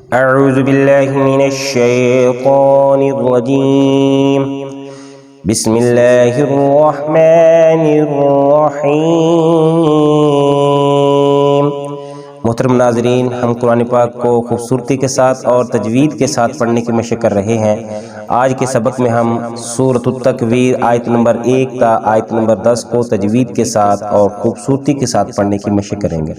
अऊज़ु बिल्लाहि मिनश शैतानिर रजीम। बिस्मिल्लाहिर रहमानिर रहीम। मोहतरम नाज़रीन, हम कुरान पाक को खूबसूरती के साथ और तजवीद के साथ पढ़ने की मशक़ कर रहे हैं। आज के सबक में हम सूरतुत तकवीर आयत नंबर 1 का आयत नंबर 10 को तजवीद के साथ और खूबसूरती के साथ पढ़ने की मशक़ करेंगे।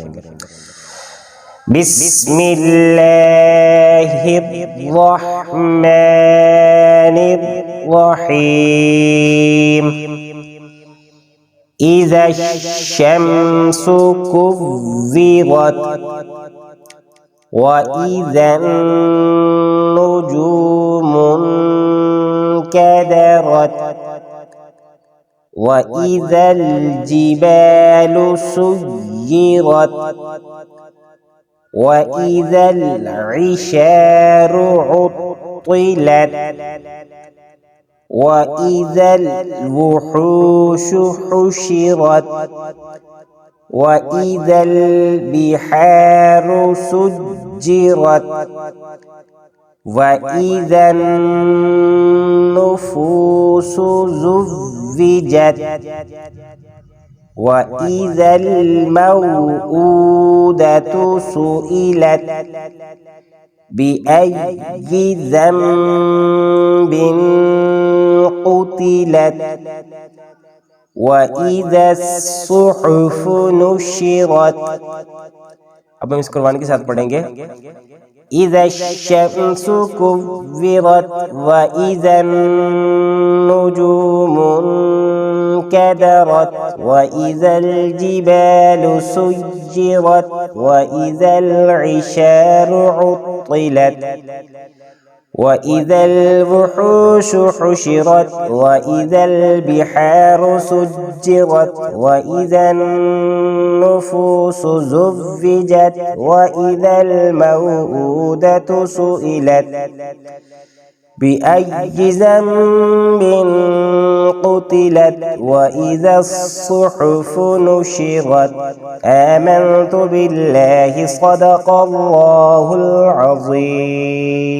बिस्मिल्लाहिर्रहमानिर्रहीम। इज़ा शम्सु कुव्विरत व इज़न नुजूमुन कदरत व इज़ल जिबालु सुय्यिरत व इज़ल इशारु उत्तिलत व इज़ल वुहूशु हुशिरत व इज़ल बिहारु सुज्जिरत व इज़न नुफूसु ज़ुव्विजत व इज़ल मौऊदतु सुइलत बिअय्यि ज़ंबिन क़ुतिलत व इज़ा सुहुफ़ु नुशिरत। अब हम इस कुर्बानी के साथ पढ़ेंगे। इज़ा शम्सु कुव्विरत व इज़न नुजूमुन कदरत व इज़ल जिबालु सुय्यिरत व इज़ल इशारु उत्तिलत व इज़ल वुहूशु हुशिरत व इज़ल बिहारु सुज्जिरत व इज़न नुफूसु ज़ुव्विजत व इज़ल मौऊदतु सुइलत बिअय्यि ज़ंबिन क़ुतिलत व इज़ा अस्सुहुफ़ु नुशिरत। आमन्तु बिल्लाहि सदक़ल्लाहुल अज़ीम।